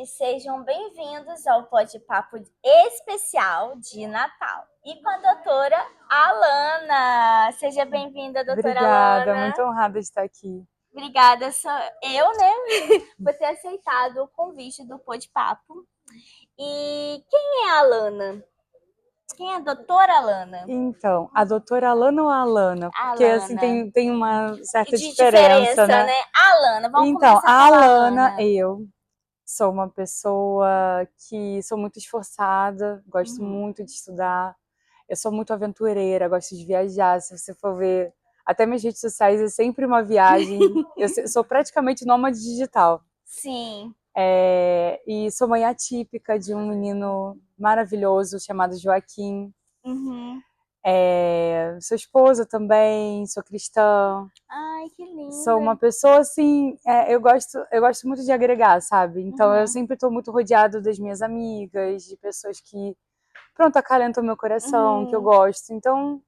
gente, sejam bem-vindos ao Pode-Papo especial de Natal. E com a doutora Alana. Seja bem-vinda, doutora Obrigada, muito Alana. honrada de estar aqui. Obrigada, sou eu, né, por ter aceitado o convite do Pode-Papo. E quem é a Alana? Quem é a doutora Alana? Então, a doutora Alana ou a Alana? Porque assim Alana. tem uma certa De diferença, diferença, né? né? Alana, vamos Então, começar a pela Alana, Alana. eu sou uma pessoa que sou muito esforçada, gosto muito de estudar, eu sou muito aventureira, gosto de viajar. Se você for ver, até minhas redes sociais é sempre uma viagem. Eu sou praticamente nômade digital. Sim. E sou mãe atípica de um menino maravilhoso chamado Joaquim. Uhum. Sou esposa também, sou cristã, Ai, que sou uma linda. pessoa assim, eu gosto muito de agregar, sabe? Então eu Uhum. sempre estou muito rodeada das minhas amigas, de pessoas que, pronto, acalentam meu coração, que eu Uhum. gosto. Então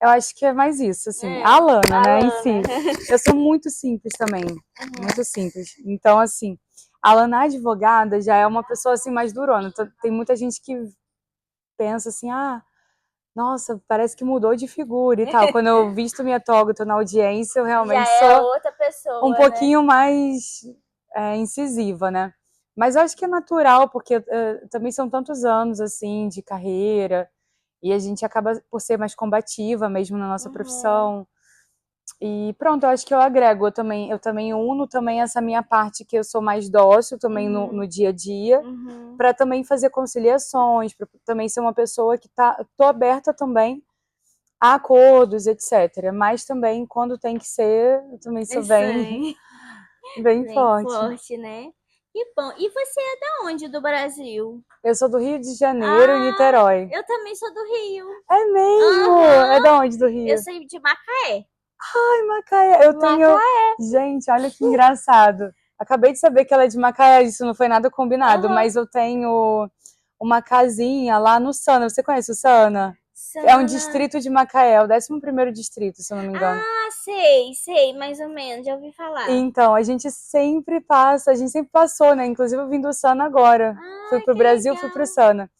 eu acho que é mais isso, assim. A É, Alana, né, em Alana. si. Eu sou muito simples também, muito Uhum. simples. Então, assim, a Alana advogada já é uma pessoa assim mais durona. Tem muita gente que pensa assim, ah, nossa, parece que mudou de figura e tal. Quando eu visto minha toga, tô na audiência, eu Já realmente é sou outra um pessoa, né? pouquinho mais incisiva, né? Mas eu acho que é natural, porque também são tantos anos, assim, de carreira, e a gente acaba por ser mais combativa mesmo na nossa Uhum. profissão. E pronto, eu acho que eu agrego, eu também uno também essa minha parte que eu sou mais dócil também no Uhum. dia a dia, Uhum. para também fazer conciliações, para também ser uma pessoa que tô aberta também a acordos, etc. Mas também quando tem que ser, eu também sou Isso bem, aí. bem Bem forte. forte, né? Que bom. E você é da onde do Brasil? Eu sou do Rio de Janeiro, em Ah, Niterói. eu também sou do Rio. É mesmo? É Aham. da onde do Eu Rio? sou de Macaé. Ai, Macaé. Eu tenho. Macaé. Gente, olha que engraçado. Acabei de saber que ela é de Macaé, isso não foi nada combinado, Aham. mas eu tenho uma casinha lá no Sana. Você conhece o Sana? É um Sana. distrito de Macaé, é o 11º distrito, se eu não me engano. Ah, sei, mais ou menos, já ouvi falar. Então, a gente sempre passou, né? Inclusive eu vim do Sana agora. Fui Ai, pro que Brasil, fui pro legal. Sana.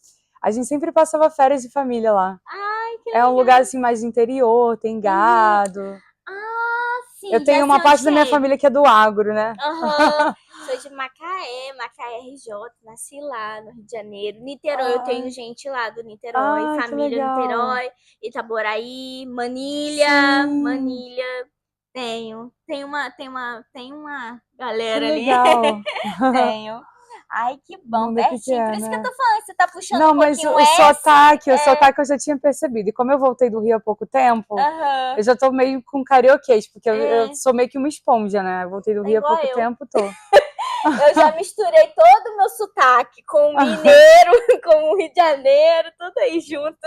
A gente sempre passava férias de família lá. Ai, que É um lugar legal. assim mais interior, tem Uhum. gado. Ah, Eu sim, já tenho sei uma parte onde da minha é. família que é do agro, né? Aham. Sou de Macaé, Macaé RJ, nasci lá no Rio de Janeiro. Niterói, eu tenho Ai, gente lá do Niterói, ai, que família legal. Niterói, Itaboraí, Manilha, Sim, Manilha. Tem uma que galera ali. legal. Tenho. Ai, que O bom, mundo é pertinho. Por pequeno, isso que eu né? tô falando, você tá puxando um Não, mas pouquinho o S. sotaque, o É, sotaque eu já tinha percebido. E como eu voltei do Rio há pouco tempo, aham, eu já tô meio com carioquês, porque eu é, sou meio que uma esponja, né? Eu voltei do tá Rio há igual pouco eu. tempo, tô. Eu já misturei todo o meu sotaque com o mineiro, com o Rio de Janeiro, tudo aí junto.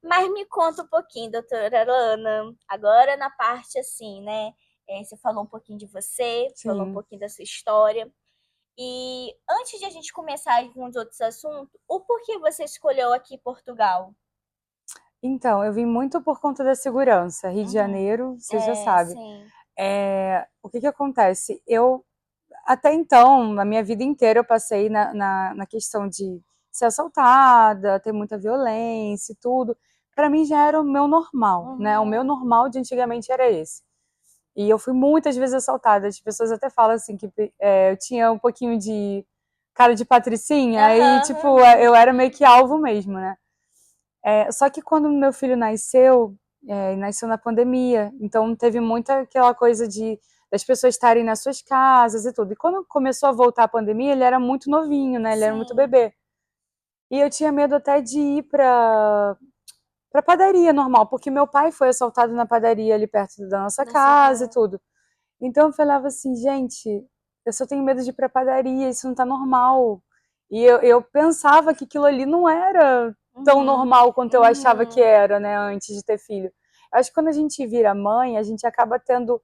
Mas me conta um pouquinho, doutora Lana, agora na parte assim, né? Você falou um pouquinho de você, falou um Sim. pouquinho da sua história. E antes de a gente começar com os outros assuntos, o porquê você escolheu aqui Portugal? Então, eu vim muito por conta da segurança. Rio de Uhum. Janeiro, você já É, sabe. sim. O que que acontece? Até então, na minha vida inteira, eu passei na questão de ser assaltada, ter muita violência e tudo. Para mim já era o meu normal, né? O meu Uhum. normal de antigamente era esse. E eu fui muitas vezes assaltada. As pessoas até falam assim que eu tinha um pouquinho de cara de patricinha, aí, Aham, tipo, aham. eu era meio que alvo mesmo, né? Só que quando meu filho nasceu, nasceu na pandemia, então teve muita aquela coisa das pessoas estarem nas suas casas e tudo. E quando começou a voltar a pandemia, ele era muito novinho, né? Ele era muito Sim. bebê. E eu tinha medo até de ir pra padaria normal, porque meu pai foi assaltado na padaria ali perto da nossa Nossa casa e casa. tudo. Então eu falava assim, gente, eu só tenho medo de ir pra padaria, isso não tá normal. E eu pensava que aquilo ali não era tão Uhum. normal quanto eu achava que Uhum. era, né, antes de ter filho. Eu acho que quando a gente vira mãe, a gente acaba tendo,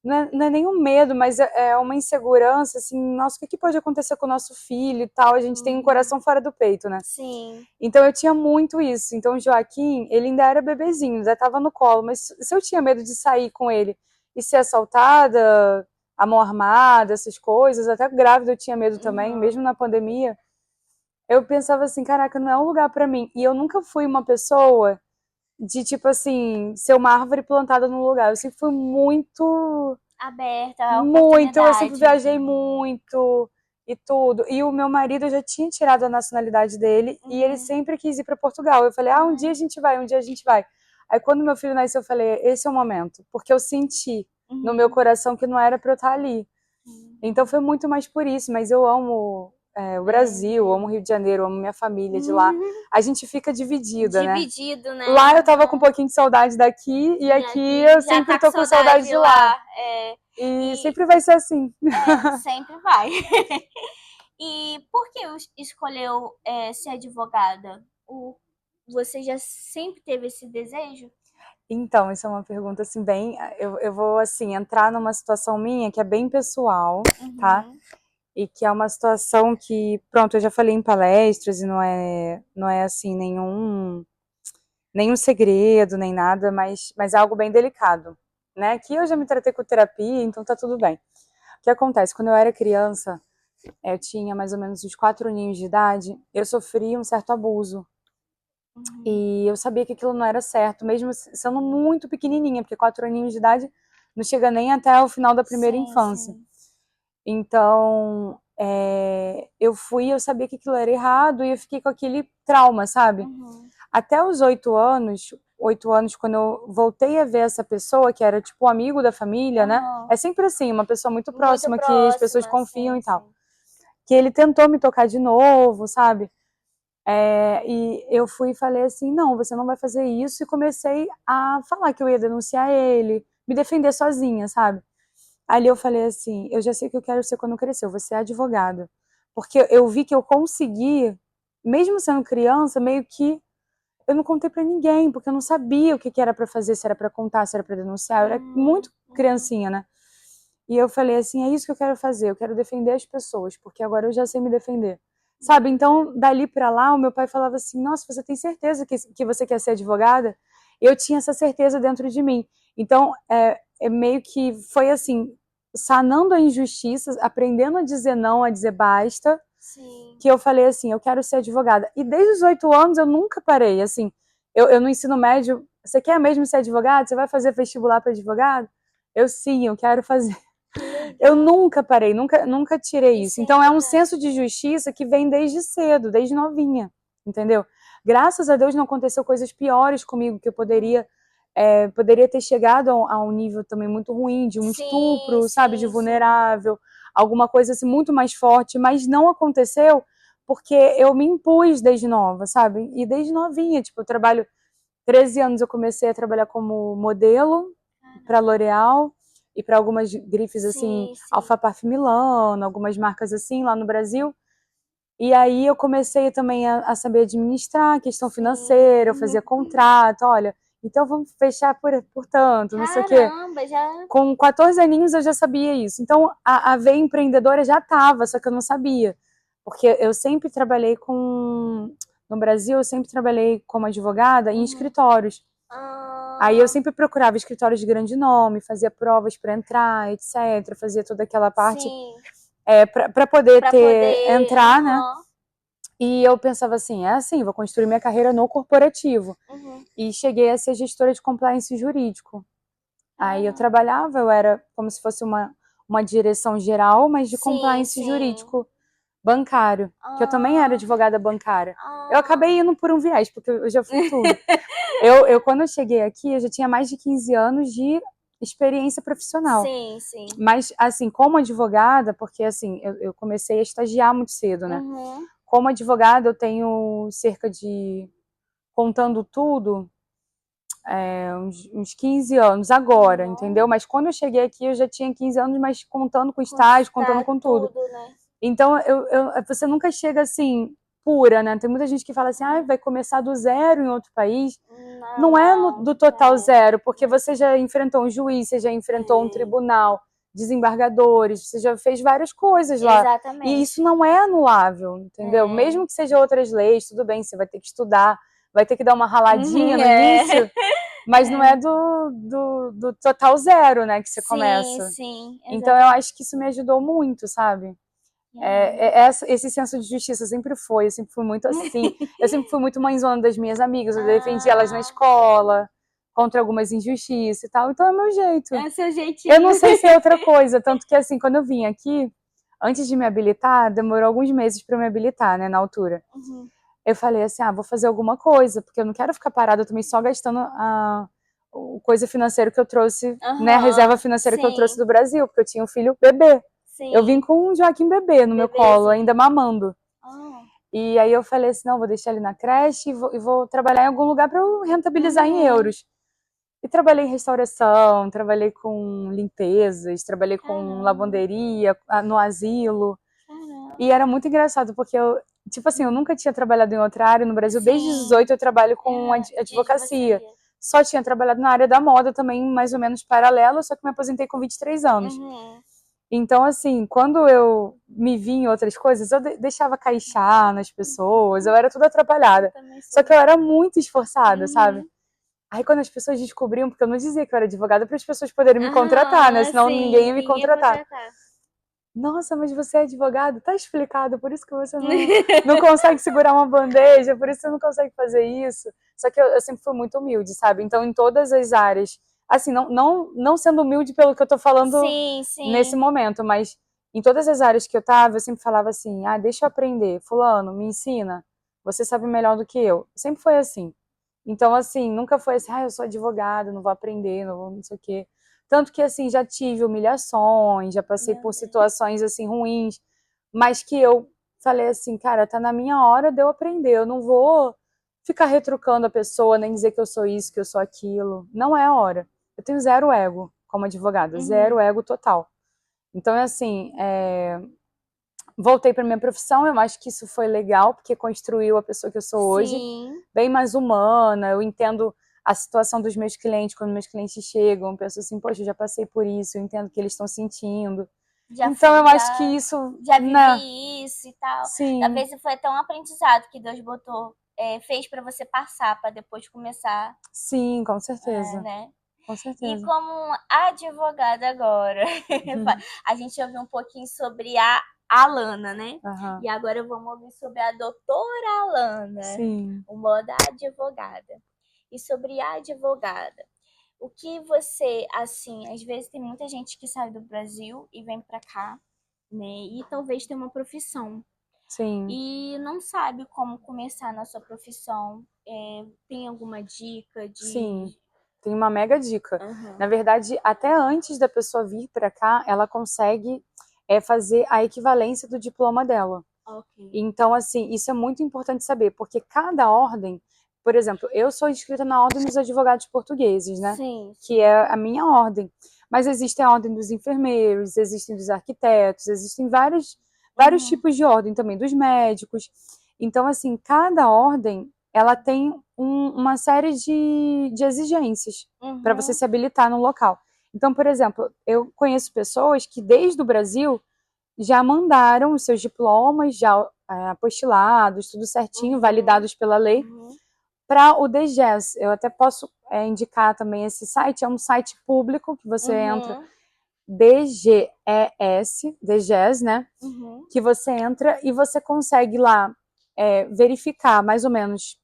não é nenhum medo, mas é uma insegurança, assim, nossa, o que pode acontecer com o nosso filho e tal? A gente tem um Uhum. coração fora do peito, né? Sim. Então eu tinha muito isso. Então o Joaquim, ele ainda era bebezinho, ainda estava no colo, mas se eu tinha medo de sair com ele e ser assaltada, a mão armada, essas coisas. Até grávida eu tinha medo também, mesmo na pandemia. Eu pensava assim, caraca, não é um lugar pra mim. E eu nunca fui uma pessoa de, tipo assim, ser uma árvore plantada num lugar. Eu sempre fui muito, Aberta à muito. Eu sempre oportunidade. viajei muito e tudo. E o meu marido já tinha tirado a nacionalidade dele e ele sempre quis ir pra Portugal. Eu falei, um dia a gente vai, um dia a gente vai. Aí quando meu filho nasceu, eu falei, esse é o momento. Porque eu senti no meu coração que não era pra eu estar ali. Então foi muito mais por isso, mas eu amo o Brasil, amo o Rio de Janeiro, amo minha família de lá. A gente fica dividida, né? Dividido, né? Lá eu tava com um pouquinho de saudade daqui e aqui eu já sempre tá tô com saudade de lá. É, E sempre vai ser assim. sempre vai. E por que escolheu ser advogada? Você já sempre teve esse desejo? Então, isso é uma pergunta assim bem, eu vou assim entrar numa situação minha que é bem pessoal, tá? E que é uma situação que, pronto, eu já falei em palestras e não é assim nenhum segredo, nem nada, mas é algo bem delicado, né? Aqui eu já me tratei com terapia, então tá tudo bem. O que acontece? Quando eu era criança, eu tinha mais ou menos uns 4 aninhos de idade, eu sofri um certo abuso. E eu sabia que aquilo não era certo, mesmo sendo muito pequenininha, porque 4 aninhos de idade não chega nem até o final da primeira infância. Sim. Então, eu sabia que aquilo era errado e eu fiquei com aquele trauma, sabe? Até os 8 anos, quando eu voltei a ver essa pessoa, que era tipo um amigo da família, né? É sempre assim, uma pessoa muito próxima, que as pessoas confiam e tal. Que ele tentou me tocar de novo, sabe? E eu fui e falei assim, não, você não vai fazer isso, e comecei a falar que eu ia denunciar ele, me defender sozinha, sabe? Ali eu falei assim, eu já sei o que eu quero ser quando crescer, eu vou ser advogada. Porque eu vi que eu consegui, mesmo sendo criança, meio que eu não contei pra ninguém, porque eu não sabia o que era pra fazer, se era pra contar, se era pra denunciar, eu era muito criancinha, né? E eu falei assim, é isso que eu quero fazer, eu quero defender as pessoas, porque agora eu já sei me defender. Sabe, então, dali pra lá, o meu pai falava assim, nossa, você tem certeza que você quer ser advogada? Eu tinha essa certeza dentro de mim. Então, meio que foi assim, sanando a injustiça, aprendendo a dizer não, a dizer basta, Sim. que eu falei assim, eu quero ser advogada. E desde os 8 anos eu nunca parei, assim, eu no ensino médio, você quer mesmo ser advogado? Você vai fazer vestibular para advogado? Sim, eu quero fazer. Eu nunca parei, nunca tirei isso. Então é um senso de justiça que vem desde cedo, desde novinha, entendeu? Graças a Deus não aconteceu coisas piores comigo, que eu poderia ter chegado a um nível também muito ruim, de um estupro, sabe, de vulnerável, alguma coisa assim muito mais forte, mas não aconteceu porque eu me impus desde nova, sabe? E desde novinha, tipo, eu trabalho 13 anos, eu comecei a trabalhar como modelo para L'Oréal e para algumas grifes assim, Alpha Parfum Milano, algumas marcas assim lá no Brasil. E aí eu comecei também a saber administrar a questão financeira, eu fazia contrato, olha, então vamos fechar por tanto, não sei o quê. Caramba, já... Com 14 aninhos eu já sabia isso. Então a veia empreendedora já estava, só que eu não sabia. Porque eu sempre trabalhei no Brasil, eu sempre trabalhei como advogada em escritórios. Aí eu sempre procurava escritórios de grande nome, fazia provas para entrar, etc. Fazia toda aquela parte para poder entrar, né? E eu pensava assim, vou construir minha carreira no corporativo. E cheguei a ser gestora de compliance jurídico. Aí eu trabalhava, eu era como se fosse uma direção geral, mas de compliance jurídico bancário, que eu também era advogada bancária. Eu acabei indo por um viés, porque eu já fui tudo. Quando eu cheguei aqui, eu já tinha mais de 15 anos de experiência profissional. Sim, sim. Mas, assim, como advogada, porque, assim, eu comecei a estagiar muito cedo, né? Como advogada, eu tenho cerca de, contando tudo, uns 15 anos agora, entendeu? Mas quando eu cheguei aqui, eu já tinha 15 anos, mas contando com estágio, contando com tudo. Né? Então, você nunca chega assim, pura, né? Tem muita gente que fala assim, vai começar do zero em outro país. Não é do total zero, porque você já enfrentou um juiz, você já enfrentou um tribunal, desembargadores, você já fez várias coisas lá. Exatamente. E isso não é anulável, entendeu? Mesmo que seja outras leis, tudo bem, você vai ter que estudar, vai ter que dar uma raladinha no início, Mas não é do total zero, né, que você começa. Sim, Então eu acho que isso me ajudou muito, sabe? Esse senso de justiça sempre foi, eu sempre fui muito assim. Eu sempre fui muito mãezona das minhas amigas, eu defendi elas na escola, contra algumas injustiças e tal. Então é meu jeito. É seu jeitinho. Eu não sei se é outra coisa, tanto que assim, quando eu vim aqui, antes de me habilitar, demorou alguns meses para me habilitar, né, na altura. Uhum. Eu falei assim, vou fazer alguma coisa, porque eu não quero ficar parada também só gastando a coisa financeira que eu trouxe, né, a reserva financeira que eu trouxe do Brasil, porque eu tinha um filho bebê. Eu vim com um Joaquim bebê no meu colo, ainda mamando. E aí eu falei assim, não, vou deixar ele na creche e vou trabalhar em algum lugar para eu rentabilizar em euros. E trabalhei em restauração, trabalhei com limpezas, trabalhei com lavanderia, no asilo. E era muito engraçado, porque eu, tipo assim, eu nunca tinha trabalhado em outra área no Brasil. Desde os 18 eu trabalho com advocacia. Só tinha trabalhado na área da moda também, mais ou menos paralelo, só que me aposentei com 23 anos. Então, assim, quando eu me vi em outras coisas, eu deixava caixar nas pessoas, eu era toda atrapalhada. Só que eu era muito esforçada, sabe? Aí quando as pessoas descobriam, porque eu não dizia que eu era advogada para as pessoas poderem me contratar, né? Senão ninguém ia me contratar. Nossa, mas você é advogado? Tá explicado, por isso que você não consegue segurar uma bandeja, por isso que você não consegue fazer isso. Só que eu sempre fui muito humilde, sabe? Então, em todas as áreas, assim, não sendo humilde pelo que eu tô falando nesse momento, mas em todas as áreas que eu tava, eu sempre falava assim, deixa eu aprender, fulano, me ensina, você sabe melhor do que eu. Sempre foi assim. Então, assim, nunca foi assim, eu sou advogada, não vou aprender, não sei o quê. Tanto que, assim, já tive humilhações, já passei por situações, assim, ruins, mas que eu falei assim, cara, tá na minha hora de eu aprender, eu não vou ficar retrucando a pessoa, nem dizer que eu sou isso, que eu sou aquilo. Não é a hora. Eu tenho zero ego como advogada, zero ego total. Então, assim, voltei para minha profissão, eu acho que isso foi legal, porque construiu a pessoa que eu sou hoje, bem mais humana, eu entendo a situação dos meus clientes, quando meus clientes chegam, eu penso assim, poxa, eu já passei por isso, eu entendo o que eles estão sentindo. Então eu acho que isso... Já vivi isso e tal. Sim. Talvez foi até um aprendizado que Deus botou, fez para você passar, para depois começar. Sim, com certeza. Né? Com certeza. E como advogada agora, a gente ouviu um pouquinho sobre a Alana, né? E agora vamos ouvir sobre a doutora Alana, o modo advogada. E sobre a advogada, o que você, assim, às vezes tem muita gente que sai do Brasil e vem para cá, né? E talvez tenha uma profissão. Sim. E não sabe como começar na sua profissão. Tem alguma dica de... Sim. Tem uma mega dica. Na verdade, até antes da pessoa vir para cá, ela consegue fazer a equivalência do diploma dela. Então, assim, isso é muito importante saber, porque cada ordem, por exemplo, eu sou inscrita na Ordem dos Advogados Portugueses, né? Sim. Que é a minha ordem. Mas existe a Ordem dos Enfermeiros, existem dos arquitetos, existem vários tipos de ordem também, dos médicos. Então, assim, cada ordem, ela tem uma série de exigências para você se habilitar no local. Então, por exemplo, eu conheço pessoas que desde o Brasil já mandaram os seus diplomas, já apostilados, tudo certinho, validados pela lei, para o DGES. Eu até posso indicar também esse site, é um site público que você entra, DGES, né? Que você entra e você consegue lá verificar mais ou menos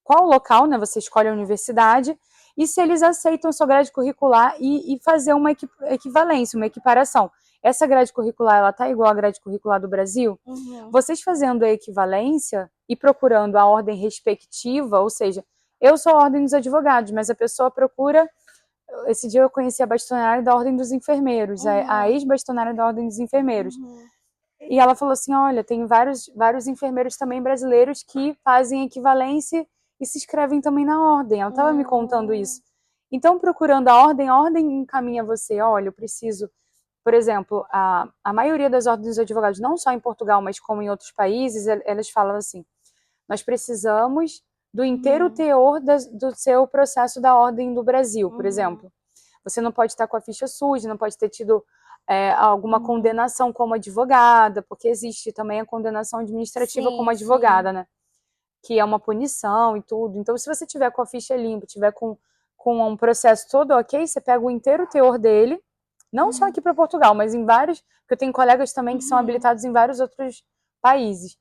qual o local, né? Você escolhe a universidade e se eles aceitam sua grade curricular e fazer uma equivalência, uma equiparação. Essa grade curricular, ela tá igual à grade curricular do Brasil? Vocês fazendo a equivalência e procurando a ordem respectiva, ou seja, eu sou a ordem dos advogados, mas a pessoa procura... Esse dia eu conheci a bastonária da Ordem dos Enfermeiros, a ex-bastonária da Ordem dos Enfermeiros. E ela falou assim, olha, tem vários enfermeiros também brasileiros que fazem equivalência e se inscrevem também na ordem. Ela estava me contando isso. Então, procurando a ordem encaminha você, olha, eu preciso... Por exemplo, a maioria das ordens dos advogados, não só em Portugal, mas como em outros países, elas falam assim, nós precisamos do inteiro teor do seu processo da ordem do Brasil, por exemplo. Você não pode estar com a ficha suja, não pode ter tido alguma condenação como advogada, porque existe também a condenação administrativa como advogada, né? Que é uma punição e tudo. Então, se você tiver com a ficha limpa, tiver com com um processo todo ok, você pega o inteiro teor dele, não só aqui para Portugal, mas em vários, porque eu tenho colegas também que são habilitados em vários outros países.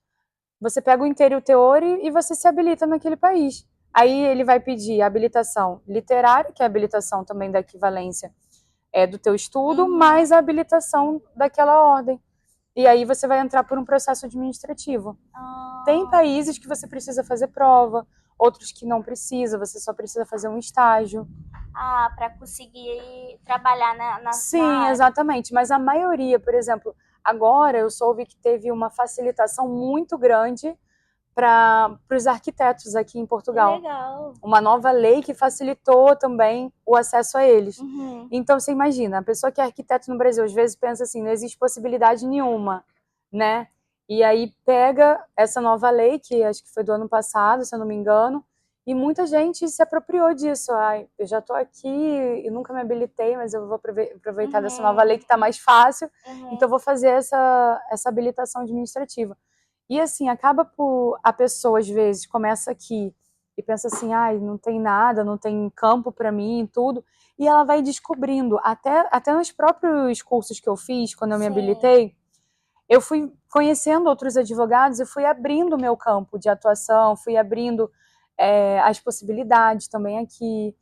Você pega o inteiro teor e você se habilita naquele país. Aí ele vai pedir habilitação literária, que é a habilitação também da equivalência do teu estudo, mais a habilitação daquela ordem. E aí você vai entrar por um processo administrativo. Tem países que você precisa fazer prova, outros que não precisa, você só precisa fazer um estágio. Para conseguir trabalhar na Sim, área. exatamente. Mas a maioria, por exemplo, agora eu soube que teve uma facilitação muito grande para os arquitetos aqui em Portugal. Legal. Uma nova lei que facilitou também o acesso a eles. Então, você imagina, a pessoa que é arquiteto no Brasil, às vezes pensa assim, não existe possibilidade nenhuma, né? E aí pega essa nova lei, que acho que foi do ano passado, se eu não me engano, e muita gente se apropriou disso. Ai, eu já estou aqui e nunca me habilitei, mas eu vou aproveitar dessa nova lei que está mais fácil, então eu vou fazer essa habilitação administrativa. E assim, acaba por a pessoa, às vezes, começa aqui e pensa assim, ai, não tem nada, não tem campo para mim, tudo. E ela vai descobrindo, até nos próprios cursos que eu fiz, quando eu me habilitei, eu fui conhecendo outros advogados e fui abrindo o meu campo de atuação, fui abrindo as possibilidades também aqui.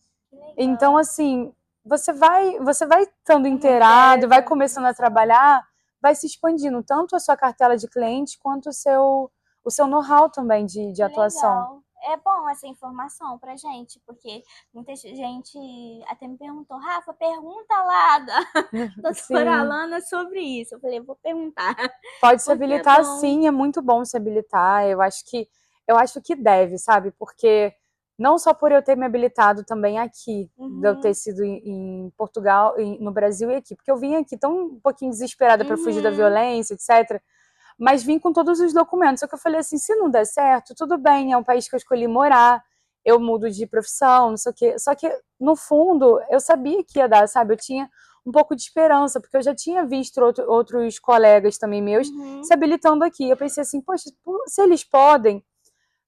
Então, assim, você vai estando inteirado, vai começando a trabalhar, vai se expandindo tanto a sua cartela de clientes quanto o seu know-how também de atuação. Legal. É bom essa informação pra gente, porque muita gente até me perguntou, Rafa, pergunta lá da doutora Alana sobre isso. Eu falei, vou perguntar. Pode se habilitar, sim, é muito bom se habilitar. Eu acho que deve, sabe? Porque não só por eu ter me habilitado também aqui, de eu ter sido em Portugal, no Brasil e aqui, porque eu vim aqui tão um pouquinho desesperada para fugir da violência, etc. Mas vim com todos os documentos. Só que eu falei assim, se não der certo, tudo bem, é um país que eu escolhi morar, eu mudo de profissão, não sei o quê. Só que, no fundo, eu sabia que ia dar, sabe? Eu tinha um pouco de esperança, porque eu já tinha visto outros colegas também meus se habilitando aqui. Eu pensei assim, poxa, se eles podem,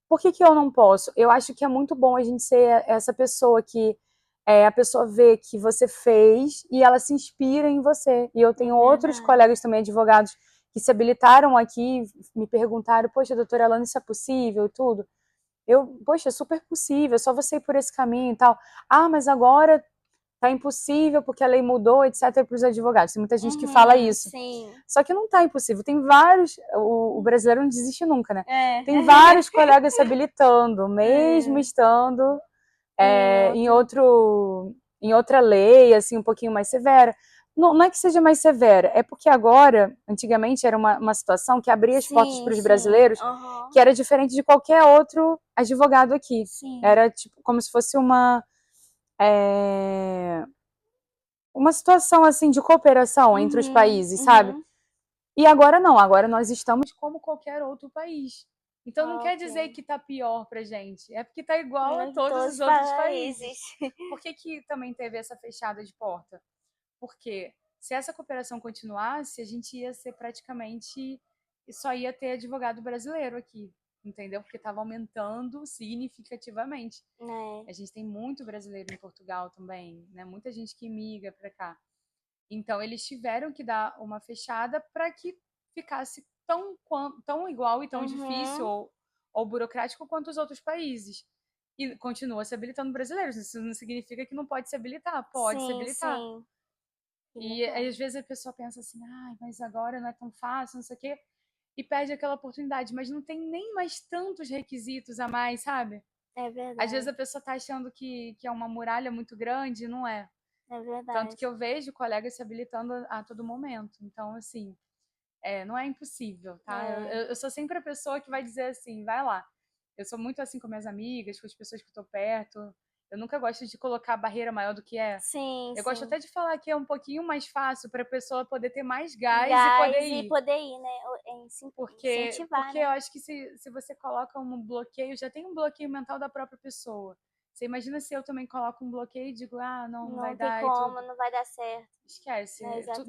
por que eu não posso? Eu acho que é muito bom a gente ser essa pessoa que a pessoa vê que você fez e ela se inspira em você. E eu tenho outros colegas também, advogados, que se habilitaram aqui, me perguntaram, poxa, doutora Alana, isso é possível e tudo? Poxa, é super possível, é só você ir por esse caminho e tal. Ah, mas agora tá impossível porque a lei mudou, etc, para os advogados. Tem muita gente que fala isso. Sim. Só que não tá impossível. Tem vários, o brasileiro não desiste nunca, né? Tem vários colegas se habilitando, mesmo estando em outra lei, assim, um pouquinho mais severa. Não é que seja mais severa, é porque agora, antigamente, era uma situação que abria as portas para os brasileiros, que era diferente de qualquer outro advogado aqui. Era tipo como se fosse uma situação assim de cooperação entre os países, sabe? E agora não, agora nós estamos como qualquer outro país. Então não quer dizer que tá pior pra gente, é porque tá igual a todos os outros países. Por que também teve essa fechada de porta? Porque se essa cooperação continuasse, a gente ia ser praticamente, só ia ter advogado brasileiro aqui, entendeu? Porque estava aumentando significativamente. A gente tem muito brasileiro em Portugal também, né? Muita gente que migra para cá. Então eles tiveram que dar uma fechada para que ficasse tão igual e tão difícil ou burocrático quanto os outros países. E continua se habilitando brasileiros. Isso não significa que não pode se habilitar. Pode se habilitar. E às vezes a pessoa pensa assim, mas agora não é tão fácil, não sei o quê, e perde aquela oportunidade, mas não tem nem mais tantos requisitos a mais, sabe? É verdade. Às vezes a pessoa tá achando que é uma muralha muito grande, e não é. É verdade. Tanto que eu vejo colegas se habilitando a todo momento. Então, assim, não é impossível, tá? Eu sou sempre a pessoa que vai dizer assim, vai lá. Eu sou muito assim com minhas amigas, com as pessoas que eu tô perto. Eu nunca gosto de colocar barreira maior do que é. Eu gosto até de falar que é um pouquinho mais fácil para a pessoa poder ter mais gás e poder ir. Né? Porque Incentivar, né? eu acho que se você coloca um bloqueio, já tem um bloqueio mental da própria pessoa. Você imagina se eu também coloco um bloqueio e digo, não vai dar. Não tem como, não vai dar certo. Esquece.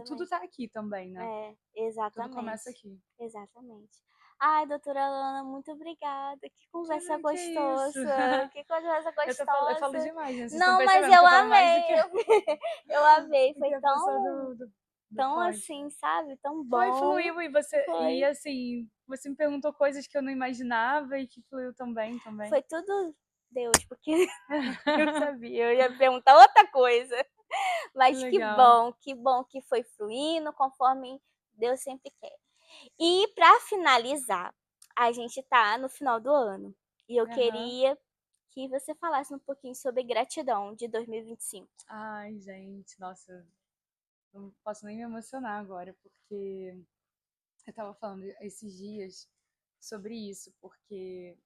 Tudo tá aqui também, né? Exatamente. Tudo começa aqui. Exatamente. Ai, doutora Alana, muito obrigada. Que conversa Que isso? gostosa. Que conversa Eu falo gostosa. demais, né? Vocês estão Não, mas percebendo que eu eu falo mais do amei. que, Eu amei. do Foi que a pessoa tão, do tão pod. assim, sabe? Tão Foi, bom. fluiu, e Foi. assim, você me perguntou coisas que eu não imaginava e que fluiu também. Foi tudo Deus, porque eu sabia. Eu ia perguntar outra coisa. Que Mas legal. que bom que foi fluindo conforme Deus sempre quer. E para finalizar, a gente tá no final do ano. E eu Aham. queria que você falasse um pouquinho sobre gratidão de 2025. Ai, gente, nossa, não posso nem me emocionar agora, porque eu tava falando esses dias sobre isso, porque,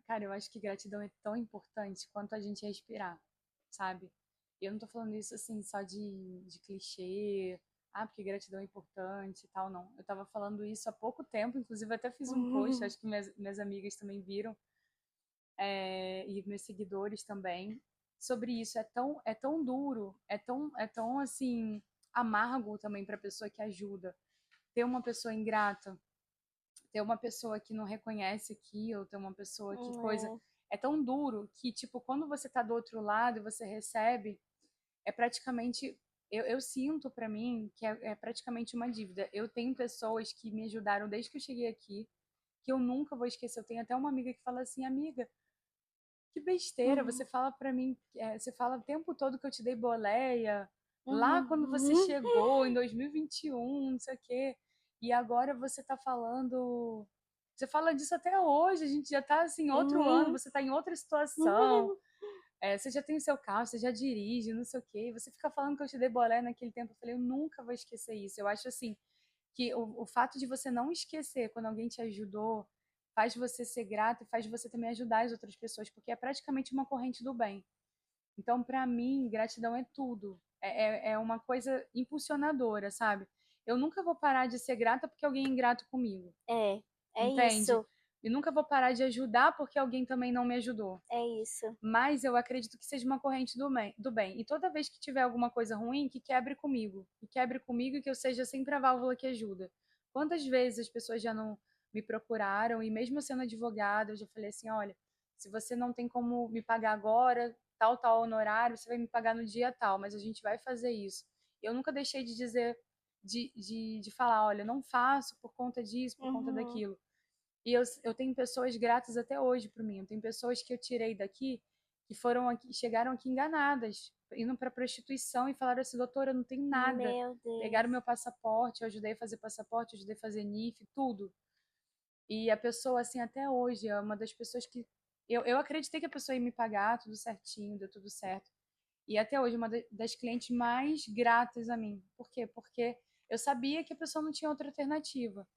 cara, eu acho que gratidão é tão importante quanto a gente respirar, sabe? E eu não tô falando isso assim só de clichê, porque gratidão é importante e tal, não. Eu tava falando isso há pouco tempo, inclusive até fiz um post, acho que minhas amigas também viram, e meus seguidores também, sobre isso. É tão duro, é tão assim, amargo também pra pessoa que ajuda. Ter uma pessoa ingrata, ter uma pessoa que não reconhece aquilo, ter uma pessoa que coisa. É. É tão duro que, tipo, quando você tá do outro lado e você recebe, é praticamente. Eu sinto pra mim que é praticamente uma dívida. Eu tenho pessoas que me ajudaram desde que eu cheguei aqui, que eu nunca vou esquecer. Eu tenho até uma amiga que fala assim, amiga, que besteira, você fala pra mim, você fala o tempo todo que eu te dei boleia, lá quando você chegou, em 2021, não sei o quê, e agora você tá falando. Você fala disso até hoje, a gente já tá assim, outro ano, você tá em outra situação, você já tem o seu carro, você já dirige, não sei o quê, e você fica falando que eu te dei boleia naquele tempo. Eu falei, eu nunca vou esquecer isso. Eu acho assim, que o fato de você não esquecer quando alguém te ajudou faz você ser grato e faz você também ajudar as outras pessoas, porque é praticamente uma corrente do bem. Então, para mim, gratidão é tudo. É uma coisa impulsionadora, sabe? Eu nunca vou parar de ser grata porque alguém é ingrato comigo, É, é entende? isso. E nunca vou parar de ajudar porque alguém também não me ajudou. É isso. Mas eu acredito que seja uma corrente do bem. E toda vez que tiver alguma coisa ruim, que quebre comigo. Que quebre comigo e que eu seja sempre a válvula que ajuda. Quantas vezes as pessoas já não me procuraram e mesmo sendo advogada, eu já falei assim, olha, se você não tem como me pagar agora, tal honorário, você vai me pagar no dia tal, mas a gente vai fazer isso. Eu nunca deixei de dizer, de falar, olha, não faço por conta disso, por conta Uhum. daquilo. E eu tenho pessoas gratas até hoje por mim. Eu tenho pessoas que eu tirei daqui que foram aqui, chegaram aqui enganadas, indo para prostituição e falaram assim, doutora, eu não tenho nada. Meu Deus. Pegaram meu passaporte, eu ajudei a fazer passaporte, eu ajudei a fazer NIF, tudo. E a pessoa, assim, até hoje, é uma das pessoas que. Eu acreditei que a pessoa ia me pagar, tudo certinho, deu tudo certo. E até hoje, uma das clientes mais gratas a mim. Por quê? Porque eu sabia que a pessoa não tinha outra alternativa.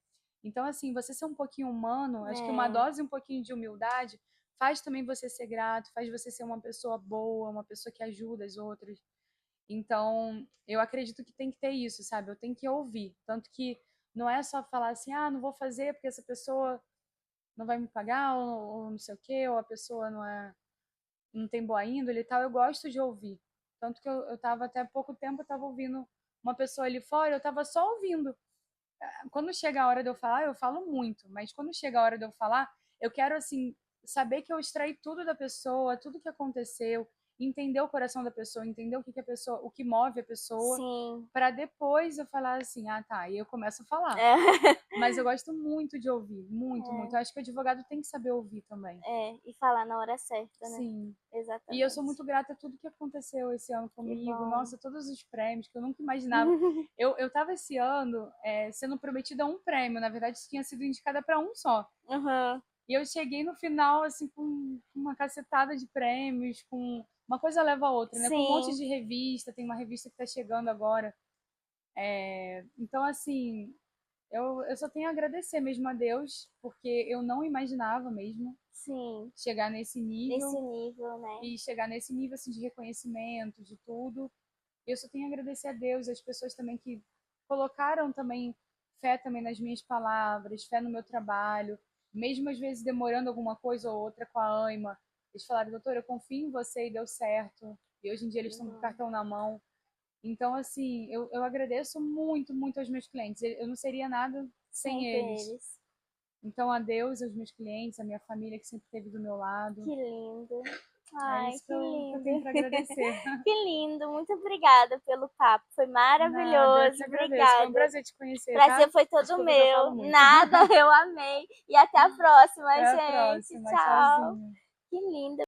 Então, assim, você ser um pouquinho humano, acho que uma É. dose um pouquinho de humildade faz também você ser grato, faz você ser uma pessoa boa, uma pessoa que ajuda as outras. Então, eu acredito que tem que ter isso, sabe? Eu tenho que ouvir. Tanto que não é só falar assim, não vou fazer porque essa pessoa não vai me pagar, ou não sei o quê, ou a pessoa não tem boa índole e tal. Eu gosto de ouvir. Tanto que eu tava até há pouco tempo, eu tava ouvindo uma pessoa ali fora, eu tava só ouvindo. Quando chega a hora de eu falar, eu falo muito, mas quando chega a hora de eu falar, eu quero assim saber que eu extraí tudo da pessoa, tudo que aconteceu, entender o coração da pessoa, entender o que a pessoa, o que move a pessoa, Sim. para depois eu falar assim, tá, e eu começo a falar. É. Mas eu gosto muito de ouvir, muito, muito. Eu É. acho que o advogado tem que saber ouvir também. É, e falar na hora certa, né? Sim. E eu sou Exatamente. muito grata a tudo que aconteceu esse ano Que comigo. bom. Nossa, todos os prêmios que eu nunca imaginava. Eu tava esse ano sendo prometida um prêmio. Na verdade, tinha sido indicada para um só. Uhum. E eu cheguei no final, assim, com uma cacetada de prêmios, com uma coisa leva a outra, né? Com um monte Sim. de revista. Tem uma revista que tá chegando agora. Então, assim, eu só tenho a agradecer mesmo a Deus, porque eu não imaginava mesmo Sim. chegar nesse Nesse nível nível, né? e chegar nesse nível assim, de reconhecimento, de tudo. Eu só tenho a agradecer a Deus, as pessoas também que colocaram também fé também nas minhas palavras, fé no meu trabalho, mesmo às vezes demorando alguma coisa ou outra com a AIMA. Eles falaram, doutora, eu confio em você e deu certo. E hoje em dia eles Que estão com o bom. cartão na mão. Então, assim, eu agradeço muito, muito aos meus clientes. Eu não seria nada sem Sempre eles. eles. Então, a Deus, aos meus clientes, a minha família que sempre esteve do meu lado. Que lindo. É Ai, isso que que eu lindo. tenho para agradecer. Que lindo. Muito obrigada pelo papo. Foi Nada, eu maravilhoso. que agradeço. Foi um Obrigada. prazer te conhecer, Prazer tá? foi todo Desculpa que eu meu. falo muito. Nada, eu amei. E até a próxima, Até a gente. próxima. Tchau. Tchauzinho. Que linda.